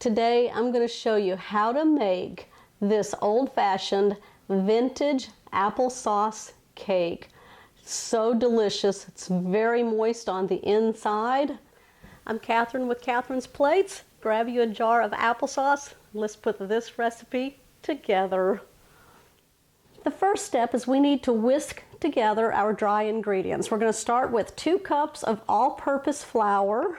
Today I'm going to show you how to make this old-fashioned vintage applesauce cake. So delicious. It's very moist on the inside. I'm Catherine with Catherine's Plates. Grab you a jar of applesauce. Let's put this recipe together. The first step is we need to whisk together our dry ingredients. We're going to start with 2 cups of all-purpose flour.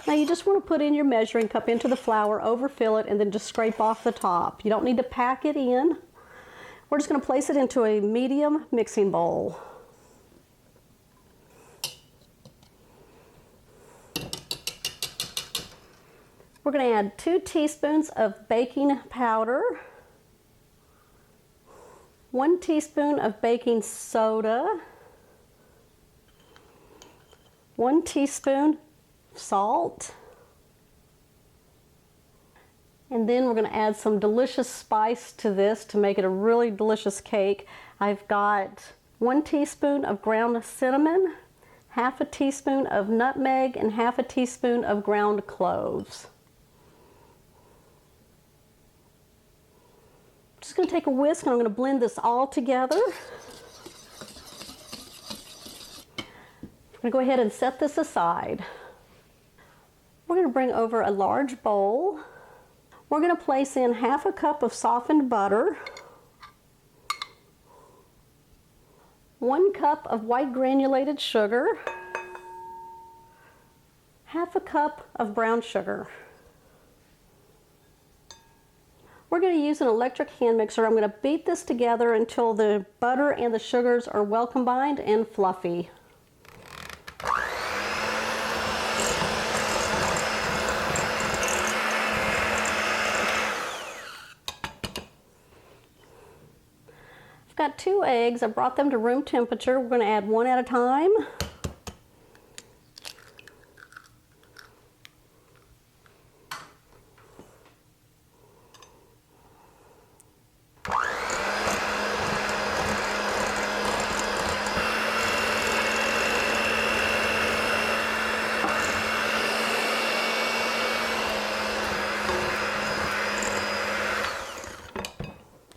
Now you just want to put in your measuring cup into the flour, overfill it, and then just scrape off the top. You don't need to pack it in. We're just going to place it into a medium mixing bowl. We're going to add 2 teaspoons of baking powder, 1 teaspoon of baking soda, 1 teaspoon salt, and then we're going to add some delicious spice to this to make it a really delicious cake. I've got 1 teaspoon of ground cinnamon, half a teaspoon of nutmeg, and half a teaspoon of ground cloves. I'm just going to take a whisk and I'm going to blend this all together. I'm going to go ahead and set this aside. We're going to bring over a large bowl. We're going to place in half a cup of softened butter, 1 cup of white granulated sugar, half a cup of brown sugar. We're going to use an electric hand mixer. I'm going to beat this together until the butter and the sugars are well combined and fluffy. Got 2 eggs. I brought them to room temperature. We're going to add 1 at a time.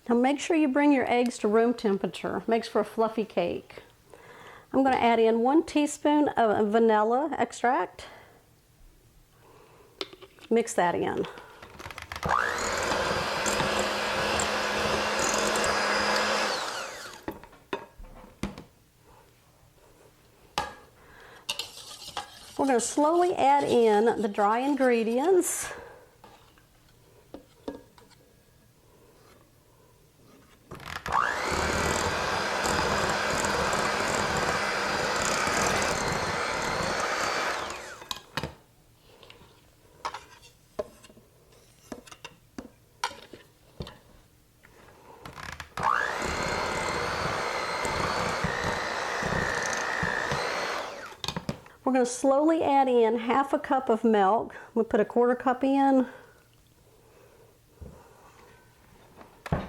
Now make sure you bring your eggs to room temperature. Makes for a fluffy cake. I'm going to add in 1 teaspoon of vanilla extract. Mix that in. We're going to slowly add in the dry ingredients. We're going to slowly add in half a cup of milk. We'll put a 1/4 cup in. I'm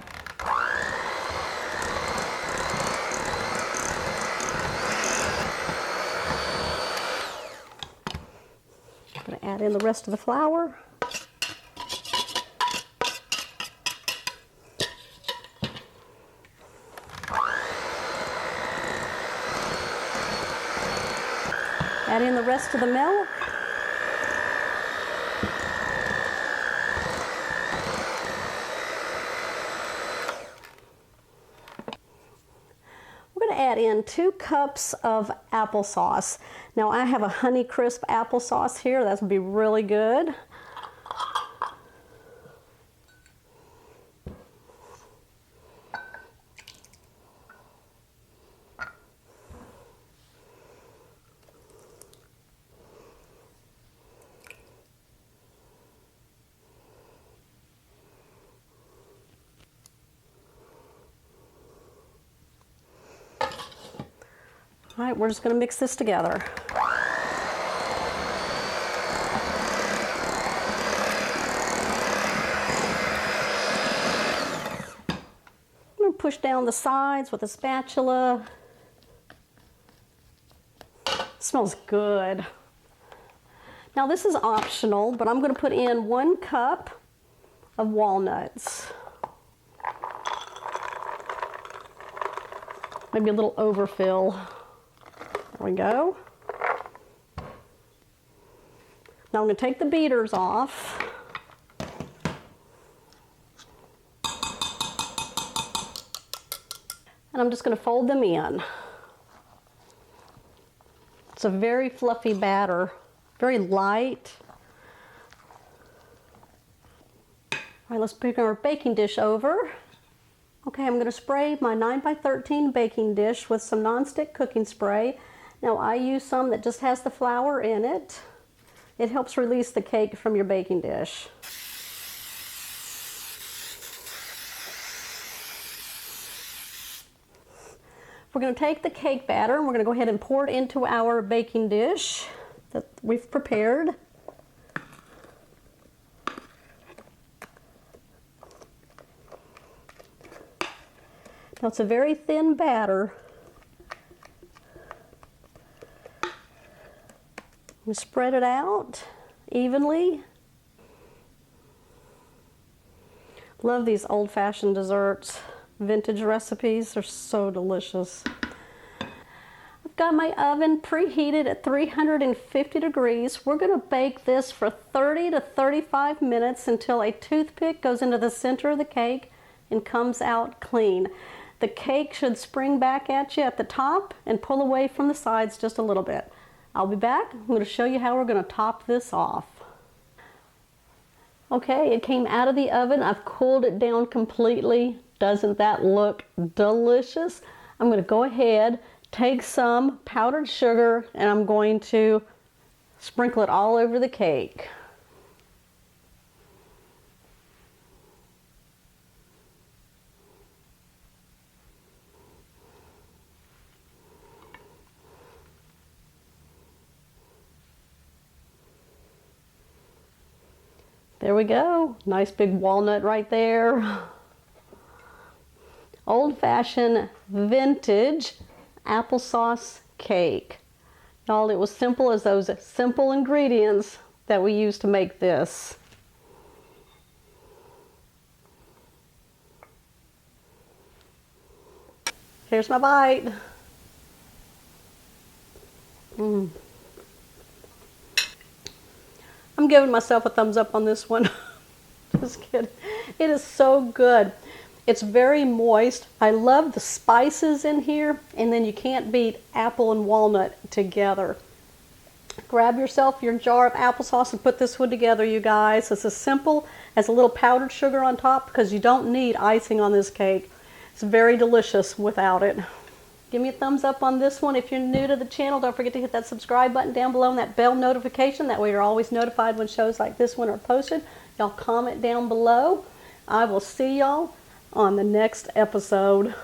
going to add in the rest of the flour. Add in the rest of the milk. We're going to add in 2 cups of applesauce. Now I have a Honey Crisp applesauce here. That would be really good. All right, we're just going to mix this together. push down the sides with a spatula. smells good. Now this is optional, but I'm going to put in 1 cup of walnuts. Maybe a little overfill. There we go. Now I'm going to take the beaters off. And I'm just going to fold them in. It's a very fluffy batter, very light. All right, let's bring our baking dish over. Okay, I'm going to spray my 9x13 baking dish with some nonstick cooking spray. Now I use some that just has the flour in it. It helps release the cake from your baking dish. We're going to take the cake batter and we're going to go ahead and pour it into our baking dish that we've prepared. Now it's a very thin batter. We spread it out evenly. Love these old-fashioned desserts. Vintage recipes, they're so delicious. I've got my oven preheated at 350 degrees. We're going to bake this for 30 to 35 minutes until a toothpick goes into the center of the cake and comes out clean. The cake should spring back at you at the top and pull away from the sides just a little bit. I'll be back. I'm going to show you how we're going to top this off. Okay, it came out of the oven. I've cooled it down completely. Doesn't that look delicious? I'm going to go ahead, take some powdered sugar, and I'm going to sprinkle it all over the cake. There we go. Nice big walnut right there. Old-fashioned vintage applesauce cake. Y'all, it was simple as those simple ingredients that we used to make this. Here's my bite. I'm giving myself a thumbs up on this one. Just kidding. It is so good. It's very moist. I love the spices in here, and then you can't beat apple and walnut together. Grab yourself your jar of applesauce and put this one together, you guys. It's as simple as a little powdered sugar on top because you don't need icing on this cake. It's very delicious without it. Give me a thumbs up on this one. If you're new to the channel, don't forget to hit that subscribe button down below and that bell notification. That way you're always notified when shows like this one are posted. Y'all comment down below. I will see y'all on the next episode.